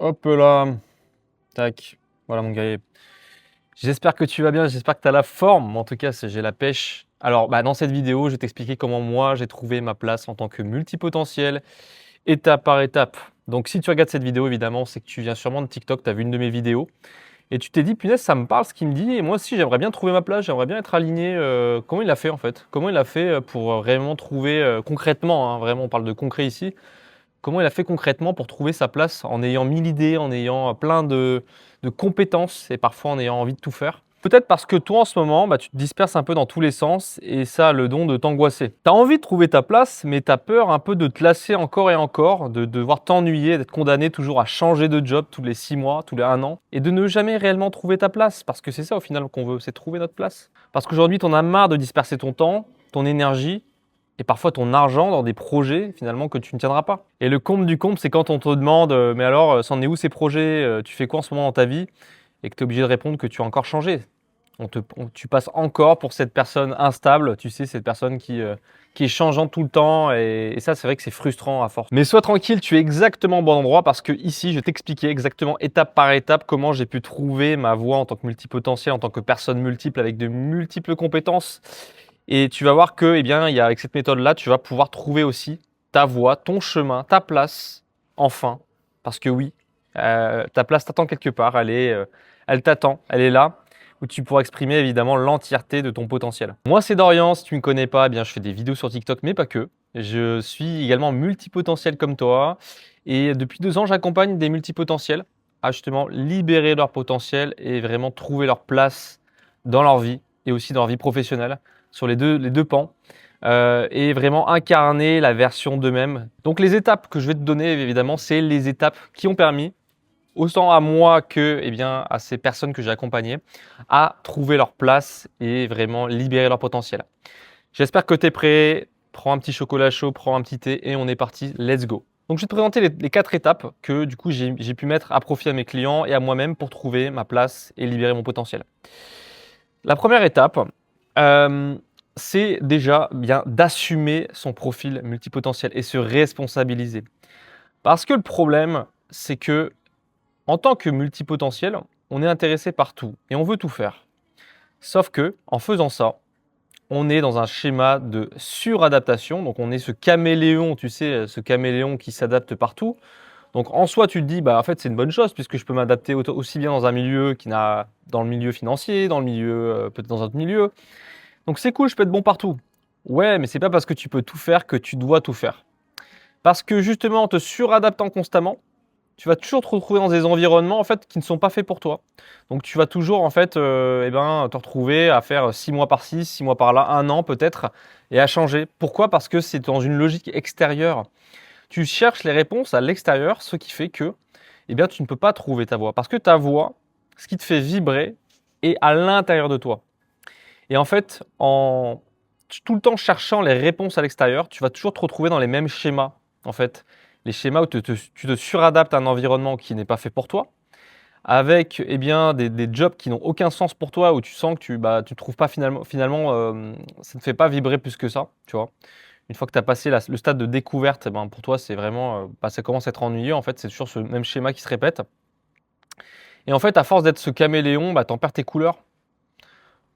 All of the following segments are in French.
Hop là, tac. Voilà mon gars. J'espère que tu vas bien, j'espère que tu as la forme. En tout cas, j'ai la pêche. Alors, dans cette vidéo, je vais t'expliquer comment moi j'ai trouvé ma place en tant que multipotentiel, étape par étape. Donc, si tu regardes cette vidéo, évidemment, c'est que tu viens sûrement de TikTok, tu as vu une de mes vidéos et tu t'es dit, punaise, ça me parle ce qu'il me dit. Et moi aussi, j'aimerais bien trouver ma place, j'aimerais bien être aligné. Comment il a fait en fait? Comment il a fait pour vraiment trouver concrètement, hein, vraiment, on parle de concret ici. Comment il a fait concrètement pour trouver sa place en ayant 1000 idées, en ayant plein de compétences et parfois en ayant envie de tout faire? Peut-être parce que toi, en ce moment, tu te disperses un peu dans tous les sens et ça a le don de t'angoisser. Tu as envie de trouver ta place, mais tu as peur un peu de te lasser encore et encore, de devoir t'ennuyer, d'être condamné toujours à changer de job tous les 6 mois, tous les 1 an, et de ne jamais réellement trouver ta place. Parce que c'est ça au final qu'on veut, c'est trouver notre place. Parce qu'aujourd'hui, tu en as marre de disperser ton temps, ton énergie, et parfois ton argent dans des projets finalement que tu ne tiendras pas. Et le comble du comble, c'est quand on te demande mais alors, c'en est où ces projets? Tu fais quoi en ce moment dans ta vie? Et que tu es obligé de répondre que tu as encore changé. Tu passes encore pour cette personne instable, tu sais, cette personne qui est changeante tout le temps. Et ça, c'est vrai que c'est frustrant à force. Mais sois tranquille, tu es exactement au bon endroit parce que ici, je vais t'expliquer exactement étape par étape comment j'ai pu trouver ma voie en tant que multipotentiel, en tant que personne multiple avec de multiples compétences. Et tu vas voir que, avec cette méthode-là, tu vas pouvoir trouver aussi ta voie, ton chemin, ta place, enfin. Parce que oui, ta place t'attend quelque part, elle t'attend, elle est là, où tu pourras exprimer évidemment l'entièreté de ton potentiel. Moi, c'est Dorian, si tu ne me connais pas, je fais des vidéos sur TikTok, mais pas que. Je suis également multipotentiel comme toi. Et depuis 2 ans, j'accompagne des multipotentiels à justement libérer leur potentiel et vraiment trouver leur place dans leur vie et aussi dans leur vie professionnelle sur les deux pans et vraiment incarner la version d'eux-mêmes. Donc les étapes que je vais te donner, évidemment, c'est les étapes qui ont permis, autant à moi que à ces personnes que j'ai accompagnées, à trouver leur place et vraiment libérer leur potentiel. J'espère que tu es prêt. Prends un petit chocolat chaud, prends un petit thé et on est parti. Let's go. Donc je vais te présenter les 4 étapes que du coup j'ai pu mettre à profit à mes clients et à moi-même pour trouver ma place et libérer mon potentiel. La première étape, c'est déjà bien d'assumer son profil multipotentiel et se responsabiliser. Parce que le problème, c'est que en tant que multipotentiel, on est intéressé par tout et on veut tout faire. Sauf que en faisant ça, on est dans un schéma de suradaptation. Donc on est ce caméléon, tu sais, ce caméléon qui s'adapte partout. Donc en soi, tu te dis, en fait, c'est une bonne chose puisque je peux m'adapter aussi bien dans un milieu dans le milieu financier, dans le milieu, peut-être dans un autre milieu. Donc c'est cool, je peux être bon partout. Ouais, mais c'est pas parce que tu peux tout faire que tu dois tout faire. Parce que justement, en te suradaptant constamment, tu vas toujours te retrouver dans des environnements en fait qui ne sont pas faits pour toi. Donc tu vas toujours en fait te retrouver à faire 6 mois par-ci, 6 mois par-là, 1 an peut-être, et à changer. Pourquoi? Parce que c'est dans une logique extérieure. Tu cherches les réponses à l'extérieur, ce qui fait que tu ne peux pas trouver ta voie. Parce que ta voie, ce qui te fait vibrer, est à l'intérieur de toi. Et en fait, en tout le temps cherchant les réponses à l'extérieur, tu vas toujours te retrouver dans les mêmes schémas. En fait, les schémas où tu te suradaptes à un environnement qui n'est pas fait pour toi, avec des jobs qui n'ont aucun sens pour toi, où tu sens que tu trouves pas finalement ça ne fait pas vibrer plus que ça, tu vois. Une fois que tu as passé le stade de découverte, pour toi, c'est vraiment, ça commence à être ennuyeux. En fait, c'est toujours ce même schéma qui se répète. Et en fait, à force d'être ce caméléon, tu en perds tes couleurs.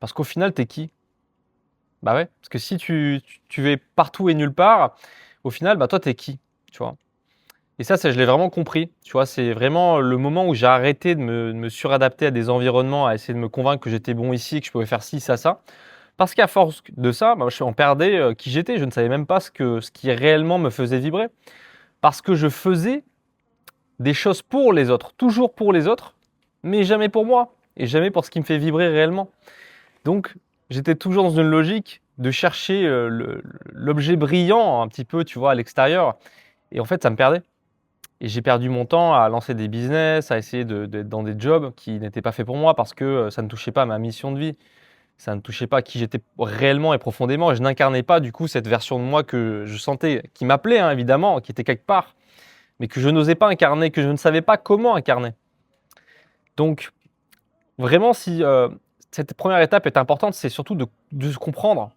Parce qu'au final, tu es qui? Bah ouais, parce que si tu es partout et nulle part, au final, toi, tu es qui? Tu vois? Et ça, je l'ai vraiment compris. Tu vois? C'est vraiment le moment où j'ai arrêté de me suradapter à des environnements, à essayer de me convaincre que j'étais bon ici, que je pouvais faire ci, ça. Parce qu'à force de ça, je en perdais qui j'étais. Je ne savais même pas ce qui réellement me faisait vibrer. Parce que je faisais des choses pour les autres, toujours pour les autres, mais jamais pour moi. Et jamais pour ce qui me fait vibrer réellement. Donc, j'étais toujours dans une logique de chercher l'objet brillant un petit peu, tu vois, à l'extérieur. Et en fait, ça me perdait. Et j'ai perdu mon temps à lancer des business, à essayer d'être dans des jobs qui n'étaient pas faits pour moi parce que ça ne touchait pas à ma mission de vie. Ça ne touchait pas à qui j'étais réellement et profondément. Et je n'incarnais pas du coup cette version de moi que je sentais, qui m'appelait évidemment, qui était quelque part, mais que je n'osais pas incarner, que je ne savais pas comment incarner. Donc, vraiment, si cette première étape est importante, c'est surtout de se comprendre,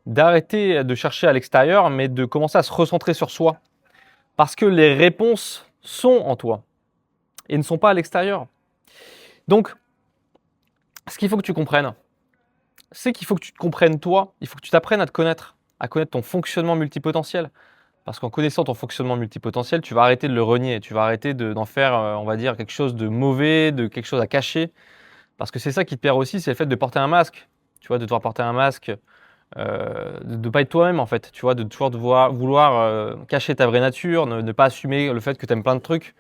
d'arrêter de chercher à l'extérieur, mais de commencer à se recentrer sur soi. Parce que les réponses sont en toi. et ne sont pas à l'extérieur. Donc, ce qu'il faut que tu comprennes, c'est qu'il faut que tu te comprennes toi, il faut que tu t'apprennes à te connaître, à connaître ton fonctionnement multipotentiel. Parce qu'en connaissant ton fonctionnement multipotentiel, tu vas arrêter de le renier, tu vas arrêter d'en faire, on va dire, quelque chose de mauvais, de quelque chose à cacher. Parce que c'est ça qui te perd aussi, c'est le fait de porter un masque. Tu vois, de devoir porter un masque, de ne pas être toi-même en fait. Tu vois, de toujours vouloir cacher ta vraie nature, ne pas assumer le fait que tu aimes plein de trucs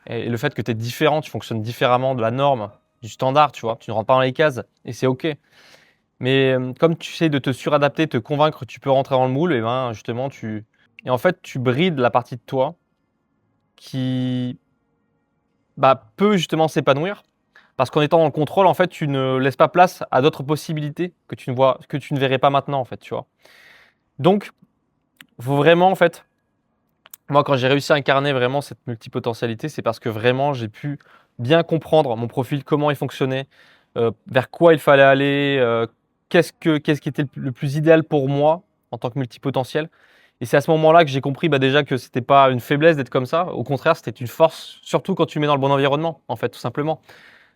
et le fait que tu es différent, tu fonctionnes différemment de la norme, du standard, tu vois. Tu ne rentres pas dans les cases et c'est OK. Mais comme tu sais de te suradapter, te convaincre que tu peux rentrer dans le moule, et ben justement, et en fait, tu brides la partie de toi qui peut justement s'épanouir. Parce qu'en étant dans le contrôle, en fait, tu ne laisses pas place à d'autres possibilités que tu ne verrais pas maintenant, en fait, tu vois. Donc, faut vraiment, en fait, moi, quand j'ai réussi à incarner vraiment cette multipotentialité, c'est parce que vraiment, j'ai pu bien comprendre mon profil, comment il fonctionnait, vers quoi il fallait aller, qu'est-ce qui était le plus idéal pour moi en tant que multipotentiel. Et c'est à ce moment-là que j'ai compris déjà que c'était pas une faiblesse d'être comme ça. Au contraire, c'était une force, surtout quand tu mets dans le bon environnement, en fait, tout simplement.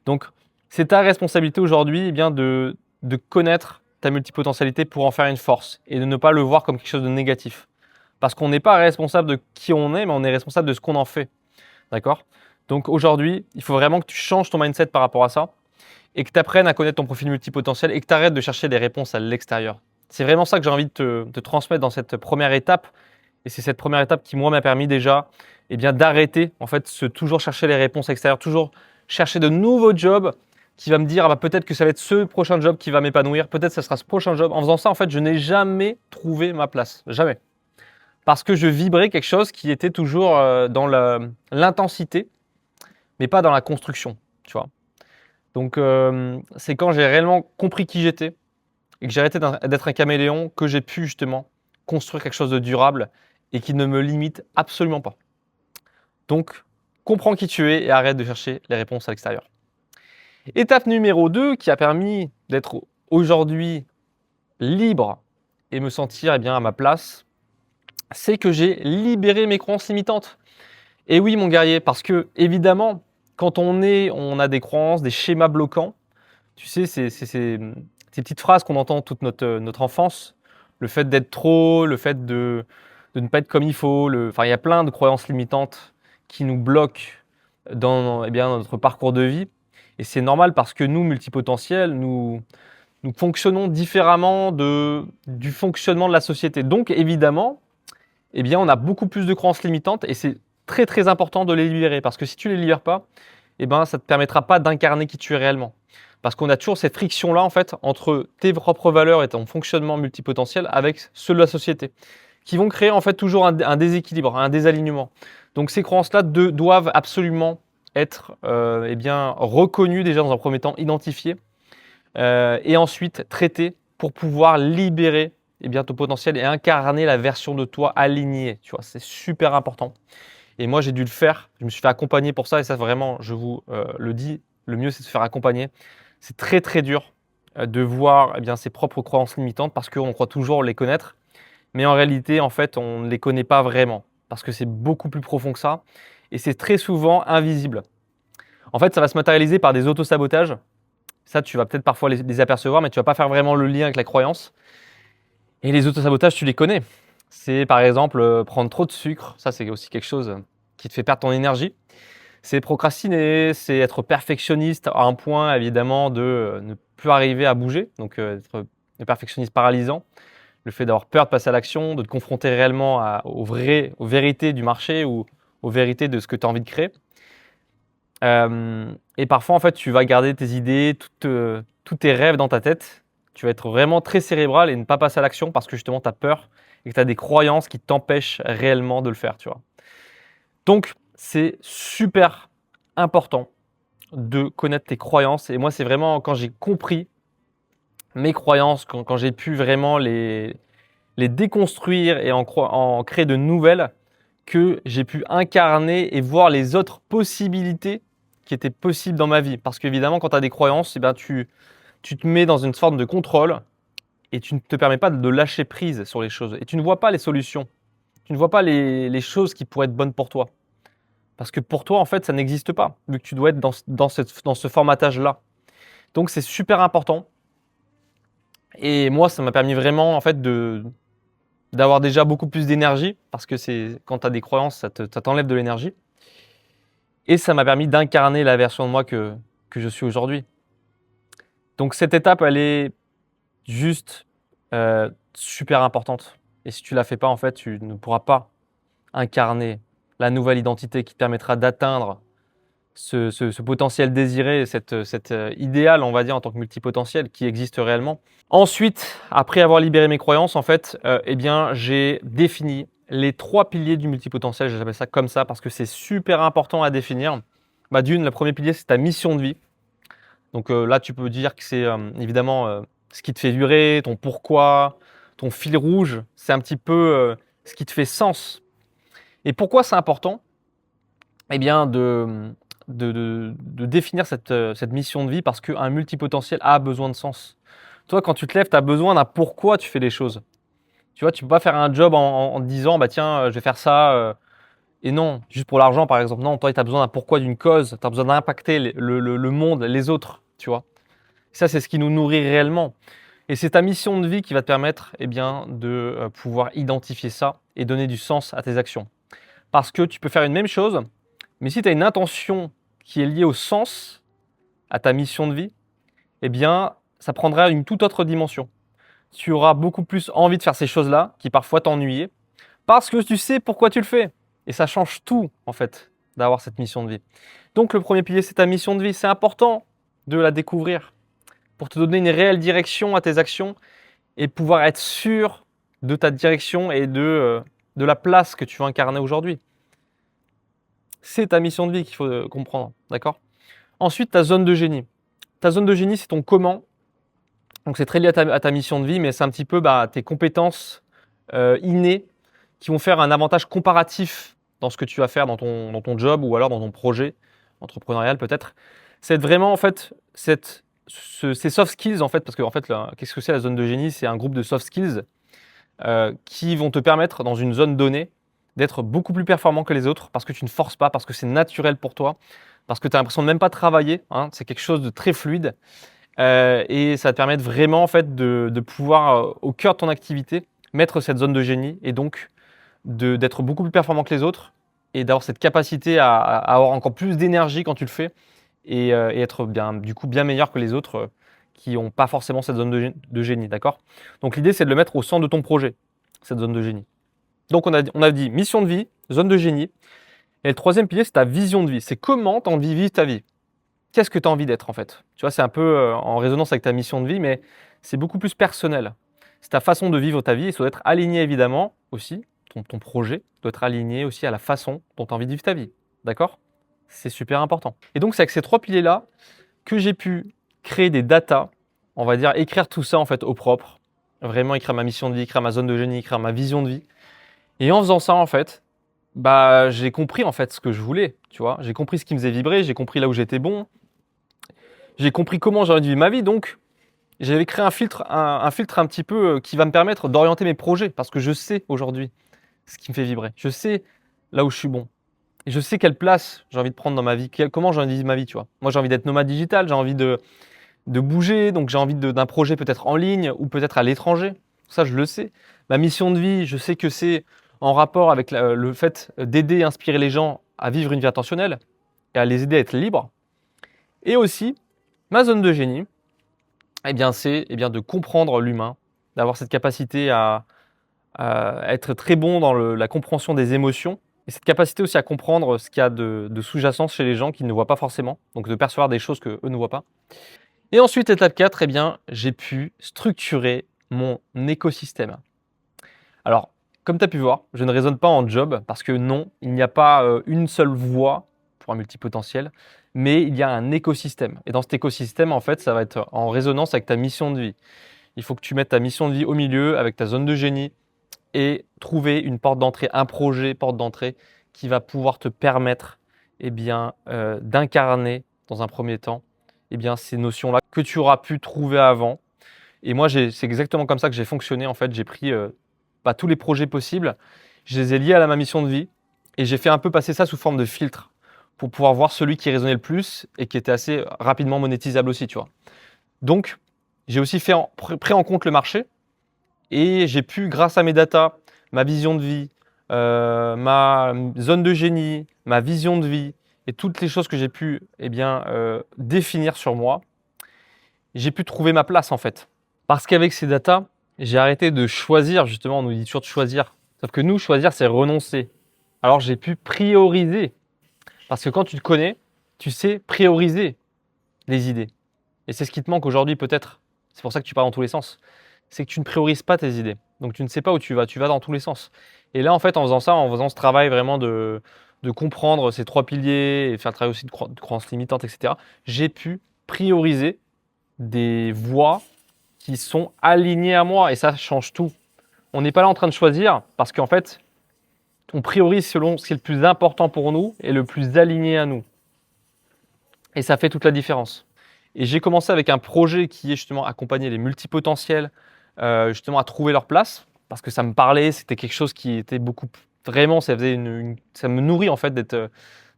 Donc, c'est ta responsabilité aujourd'hui de connaître ta multipotentialité pour en faire une force et de ne pas le voir comme quelque chose de négatif. Parce qu'on n'est pas responsable de qui on est, mais on est responsable de ce qu'on en fait. D'accord? Donc aujourd'hui, il faut vraiment que tu changes ton mindset par rapport à ça et que tu apprennes à connaître ton profil multipotentiel et que tu arrêtes de chercher des réponses à l'extérieur. C'est vraiment ça que j'ai envie de te transmettre dans cette première étape. Et c'est cette première étape qui, moi, m'a permis déjà d'arrêter, en fait, toujours chercher les réponses extérieures, toujours chercher de nouveaux jobs qui va me dire peut-être que ça va être ce prochain job qui va m'épanouir, peut-être que ça sera ce prochain job. En faisant ça, en fait, je n'ai jamais trouvé ma place. Jamais. Parce que je vibrais quelque chose qui était toujours dans l'intensité, mais pas dans la construction, tu vois. Donc, c'est quand j'ai réellement compris qui j'étais et que j'ai arrêté d'être un caméléon que j'ai pu justement construire quelque chose de durable et qui ne me limite absolument pas. Donc, comprends qui tu es et arrête de chercher les réponses à l'extérieur. Étape numéro 2 qui a permis d'être aujourd'hui libre et me sentir à ma place, c'est que j'ai libéré mes croyances limitantes. Et oui, mon guerrier, parce que évidemment, quand on a des croyances, des schémas bloquants, tu sais, ces petites phrases qu'on entend toute notre enfance, le fait d'être trop, le fait de ne pas être comme il faut, il y a plein de croyances limitantes qui nous bloquent dans notre parcours de vie. Et c'est normal parce que nous, multipotentiels, nous fonctionnons différemment du fonctionnement de la société. Donc, évidemment, on a beaucoup plus de croyances limitantes et c'est très, très important de les libérer parce que si tu ne les libères pas, ça ne te permettra pas d'incarner qui tu es réellement. Parce qu'on a toujours cette friction-là, en fait, entre tes propres valeurs et ton fonctionnement multipotentiel avec ceux de la société, qui vont créer, en fait, toujours un déséquilibre, un désalignement. Donc, ces croyances-là doivent absolument être reconnues déjà dans un premier temps, identifiées, et ensuite traitées pour pouvoir libérer ton potentiel et incarner la version de toi alignée. Tu vois, c'est super important. Et moi, j'ai dû le faire. Je me suis fait accompagner pour ça. Et ça, vraiment, je vous le dis, le mieux, c'est de se faire accompagner. C'est très, très dur de voir ses propres croyances limitantes parce qu'on croit toujours les connaître. Mais en réalité, en fait, on ne les connaît pas vraiment parce que c'est beaucoup plus profond que ça. Et c'est très souvent invisible. En fait, ça va se matérialiser par des autosabotages. Ça, tu vas peut-être parfois les apercevoir, mais tu ne vas pas faire vraiment le lien avec la croyance. Et les autosabotages, tu les connais. C'est par exemple prendre trop de sucre. Ça, c'est aussi quelque chose qui te fait perdre ton énergie. C'est procrastiner, c'est être perfectionniste à un point évidemment de ne plus arriver à bouger, donc être le perfectionniste paralysant, le fait d'avoir peur de passer à l'action, de te confronter réellement aux vérités du marché ou aux vérités de ce que tu as envie de créer. Et parfois en fait tu vas garder tes idées, tous tes rêves dans ta tête, tu vas être vraiment très cérébral et ne pas passer à l'action parce que justement tu as peur et que tu as des croyances qui t'empêchent réellement de le faire, tu vois. Donc, c'est super important de connaître tes croyances. Et moi, c'est vraiment quand j'ai compris mes croyances, quand j'ai pu vraiment les déconstruire et en créer de nouvelles, que j'ai pu incarner et voir les autres possibilités qui étaient possibles dans ma vie. Parce qu'évidemment, quand tu as des croyances, tu te mets dans une forme de contrôle et tu ne te permets pas de lâcher prise sur les choses. Et tu ne vois pas les solutions. Tu ne vois pas les choses qui pourraient être bonnes pour toi. Parce que pour toi, en fait, ça n'existe pas, vu que tu dois être dans ce formatage-là. Donc, c'est super important. Et moi, ça m'a permis vraiment, en fait, d'avoir déjà beaucoup plus d'énergie, parce que quand tu as des croyances, ça t'enlève de l'énergie. Et ça m'a permis d'incarner la version de moi que je suis aujourd'hui. Donc, cette étape, elle est juste super importante. Et si tu ne la fais pas, en fait, tu ne pourras pas incarner la nouvelle identité qui te permettra d'atteindre ce potentiel désiré, cet idéal, on va dire, en tant que multipotentiel qui existe réellement. Ensuite, après avoir libéré mes croyances, en fait, eh bien, j'ai défini les 3 piliers du multipotentiel. J'appelle ça comme ça parce que c'est super important à définir. Bah, d'une, le premier pilier, c'est ta mission de vie. Donc là, tu peux dire que c'est évidemment ce qui te fait vibrer, ton pourquoi, ton fil rouge. C'est un petit peu ce qui te fait sens. Et pourquoi c'est important? Eh bien, de définir cette mission de vie parce qu'un multipotentiel a besoin de sens. Toi, quand tu te lèves, tu as besoin d'un pourquoi tu fais les choses. Tu vois, tu peux pas faire un job en te disant, bah tiens, je vais faire ça, et non, juste pour l'argent par exemple. Non, toi, tu as besoin d'un pourquoi, d'une cause, tu as besoin d'impacter le monde, les autres, tu vois. Ça, c'est ce qui nous nourrit réellement. Et c'est ta mission de vie qui va te permettre eh bien, de pouvoir identifier ça et donner du sens à tes actions. Parce que tu peux faire une même chose, mais si tu as une intention qui est liée au sens, à ta mission de vie, eh bien, ça prendra une toute autre dimension. Tu auras beaucoup plus envie de faire ces choses-là, qui parfois t'ennuyaient, parce que tu sais pourquoi tu le fais. Et ça change tout, en fait, d'avoir cette mission de vie. Donc, le premier pilier, c'est ta mission de vie. C'est important de la découvrir pour te donner une réelle direction à tes actions et pouvoir être sûr de ta direction et de la place que tu veux incarner aujourd'hui. C'est ta mission de vie qu'il faut comprendre, d'accord? Ensuite, ta zone de génie. Ta zone de génie, c'est ton comment. Donc, c'est très lié à ta mission de vie, mais c'est un petit peu tes compétences innées qui vont faire un avantage comparatif dans ce que tu vas faire dans ton job ou alors dans ton projet entrepreneurial peut-être. C'est vraiment en fait ces soft skills en fait, parce que en fait, qu'est-ce que c'est la zone de génie? C'est un groupe de soft skills qui vont te permettre dans une zone donnée d'être beaucoup plus performant que les autres parce que tu ne forces pas, parce que c'est naturel pour toi, parce que tu as l'impression de même pas travailler, hein, c'est quelque chose de très fluide et ça va te permettre vraiment en fait de pouvoir au cœur de ton activité mettre cette zone de génie et donc d'être beaucoup plus performant que les autres et d'avoir cette capacité à avoir encore plus d'énergie quand tu le fais et être du coup bien meilleur que les autres qui n'ont pas forcément cette zone de génie, d'accord? Donc l'idée, c'est de le mettre au centre de ton projet, cette zone de génie. Donc on a dit mission de vie, zone de génie. Et le troisième pilier, c'est ta vision de vie. C'est comment tu as envie de vivre ta vie. Qu'est-ce que tu as envie d'être en fait? Tu vois, c'est un peu en résonance avec ta mission de vie, mais c'est beaucoup plus personnel. C'est ta façon de vivre ta vie. Il doit être aligné évidemment aussi. Ton projet doit être aligné aussi à la façon dont tu as envie de vivre ta vie. D'accord? C'est super important. Et donc, c'est avec ces 3 piliers-là que j'ai pu créer des datas, on va dire écrire tout ça en fait au propre. Vraiment écrire ma mission de vie, écrire ma zone de génie, écrire ma vision de vie. Et en faisant ça, en fait, j'ai compris en fait ce que je voulais, tu vois. J'ai compris ce qui me faisait vibrer, j'ai compris là où j'étais bon. J'ai compris comment j'ai envie de vivre ma vie, donc j'avais créé un filtre un petit peu qui va me permettre d'orienter mes projets parce que je sais aujourd'hui ce qui me fait vibrer. Je sais là où je suis bon. Et je sais quelle place j'ai envie de prendre dans ma vie, comment j'ai envie de vivre ma vie, tu vois. Moi, j'ai envie d'être nomade digital, j'ai envie de bouger, donc j'ai envie d'un projet peut-être en ligne ou peut-être à l'étranger. Ça, je le sais. Ma mission de vie, je sais que c'est en rapport avec le fait d'aider et inspirer les gens à vivre une vie intentionnelle et à les aider à être libres. Et aussi, ma zone de génie, eh bien, c'est de comprendre l'humain, d'avoir cette capacité à être très bon dans la compréhension des émotions et cette capacité aussi à comprendre ce qu'il y a de sous-jacent chez les gens qui ne voient pas forcément, donc de percevoir des choses qu'eux ne voient pas. Et ensuite, étape 4, eh bien, j'ai pu structurer mon écosystème. Alors, comme tu as pu voir, je ne raisonne pas en job parce que non, il n'y a pas une seule voie pour un multipotentiel, mais il y a un écosystème. Et dans cet écosystème, en fait, ça va être en résonance avec ta mission de vie. Il faut que tu mettes ta mission de vie au milieu avec ta zone de génie et trouver une porte d'entrée, un projet porte d'entrée qui va pouvoir te permettre d'incarner dans un premier temps ces notions-là que tu auras pu trouver avant. Et moi, c'est exactement comme ça que j'ai fonctionné. En fait, j'ai pris tous les projets possibles, je les ai liés à ma mission de vie Et j'ai fait un peu passer ça sous forme de filtre pour pouvoir voir celui qui résonnait le plus et qui était assez rapidement monétisable aussi, tu vois. Donc, j'ai aussi pris en compte le marché et j'ai pu, grâce à mes datas, ma vision de vie, ma zone de génie, ma vision de vie et toutes les choses que j'ai pu définir sur moi, j'ai pu trouver ma place en fait. Parce qu'avec ces datas, j'ai arrêté de choisir, justement, on nous dit toujours de choisir. Sauf que nous, choisir, c'est renoncer. Alors j'ai pu prioriser. Parce que quand tu te connais, tu sais prioriser les idées. Et c'est ce qui te manque aujourd'hui peut-être. C'est pour ça que tu pars dans tous les sens. C'est que tu ne priorises pas tes idées. Donc tu ne sais pas où tu vas dans tous les sens. Et là, en fait, en faisant ça, en faisant ce travail vraiment de comprendre ces 3 piliers et faire le travail aussi de croyances limitantes, etc., j'ai pu prioriser des voies qui sont alignées à moi. Et ça change tout. On n'est pas là en train de choisir parce qu'en fait, on priorise selon ce qui est le plus important pour nous et le plus aligné à nous. Et ça fait toute la différence. Et j'ai commencé avec un projet qui est justement accompagner les multipotentiels justement à trouver leur place parce que ça me parlait, c'était quelque chose qui était beaucoup vraiment, ça me nourrit en fait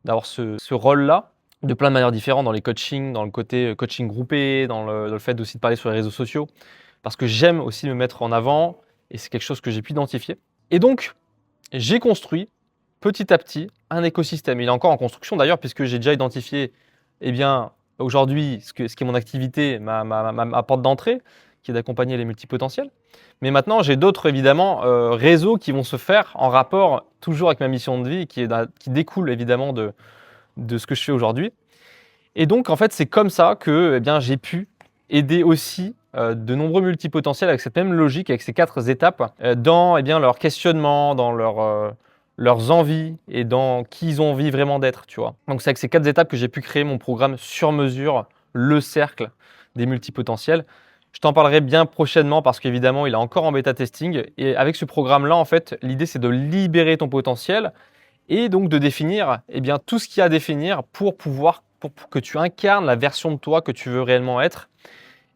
d'avoir ce rôle-là de plein de manières différentes dans les coachings, dans le côté coaching groupé, dans le fait aussi de parler sur les réseaux sociaux parce que j'aime aussi me mettre en avant et c'est quelque chose que j'ai pu identifier. Et donc, j'ai construit petit à petit un écosystème. Il est encore en construction d'ailleurs puisque j'ai déjà identifié aujourd'hui ce qui est mon activité, ma porte d'entrée qui est d'accompagner les multipotentiels. Mais maintenant, j'ai d'autres évidemment réseaux qui vont se faire en rapport toujours avec ma mission de vie qui découle évidemment de ce que je fais aujourd'hui. Et donc en fait, c'est comme ça que j'ai pu aider aussi de nombreux multipotentiels avec cette même logique, avec ces 4 étapes dans leur questionnement, dans leurs envies et dans qui ils ont envie vraiment d'être, tu vois. Donc c'est avec ces 4 étapes que j'ai pu créer mon programme sur mesure, le cercle des multipotentiels. Je t'en parlerai bien prochainement parce qu'évidemment, il est encore en bêta testing. Et avec ce programme-là, en fait, l'idée, c'est de libérer ton potentiel et donc de définir tout ce qu'il y a à définir pour que tu incarnes la version de toi que tu veux réellement être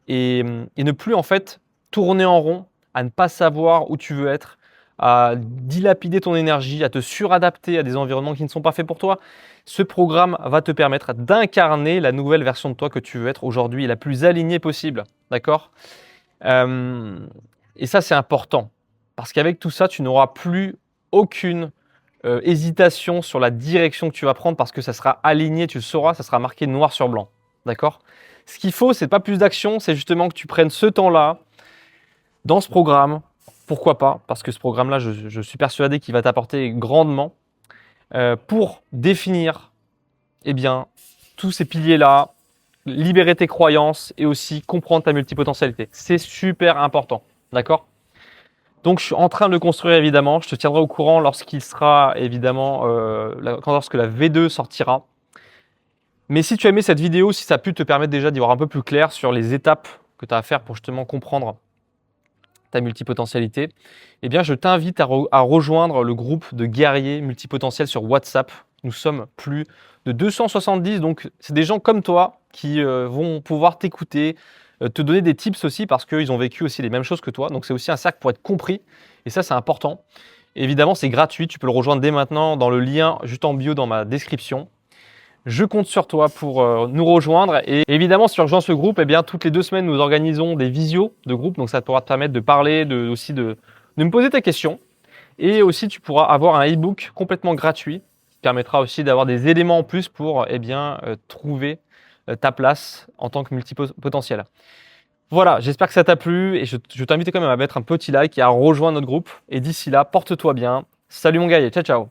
et ne plus en fait tourner en rond, à ne pas savoir où tu veux être, à dilapider ton énergie, à te suradapter à des environnements qui ne sont pas faits pour toi. Ce programme va te permettre d'incarner la nouvelle version de toi que tu veux être aujourd'hui, la plus alignée possible. D'accord ? Et ça, c'est important. Parce qu'avec tout ça, tu n'auras plus aucune hésitation sur la direction que tu vas prendre parce que ça sera aligné, tu le sauras, ça sera marqué noir sur blanc. D'accord ? Ce qu'il faut, c'est pas plus d'action, c'est justement que tu prennes ce temps-là dans ce programme. Pourquoi pas ? Parce que ce programme-là, je suis persuadé qu'il va t'apporter grandement pour définir tous ces piliers-là, libérer tes croyances et aussi comprendre ta multipotentialité. C'est super important. D'accord ? Donc, je suis en train de le construire évidemment. Je te tiendrai au courant lorsqu'il sera évidemment, lorsque la V2 sortira. Mais si tu as aimé cette vidéo, si ça a pu te permettre déjà d'y voir un peu plus clair sur les étapes que tu as à faire pour justement comprendre ta multipotentialité, je t'invite à rejoindre le groupe de guerriers multipotentiels sur WhatsApp. Nous sommes plus de 270, donc c'est des gens comme toi qui vont pouvoir t'écouter, te donner des tips aussi parce qu'ils ont vécu aussi les mêmes choses que toi. Donc c'est aussi un cercle pour être compris et ça c'est important. Évidemment c'est gratuit, tu peux le rejoindre dès maintenant dans le lien juste en bio dans ma description. Je compte sur toi pour nous rejoindre et évidemment si tu rejoins ce groupe, toutes les 2 semaines nous organisons des visios de groupe, donc ça pourra te permettre de parler, de me poser tes questions et aussi tu pourras avoir un e-book complètement gratuit qui permettra aussi d'avoir des éléments en plus pour trouver ta place en tant que multipotentiel. Voilà, j'espère que ça t'a plu et je t'invite quand même à mettre un petit like et à rejoindre notre groupe et d'ici là, porte-toi bien. Salut mon gars et ciao ciao.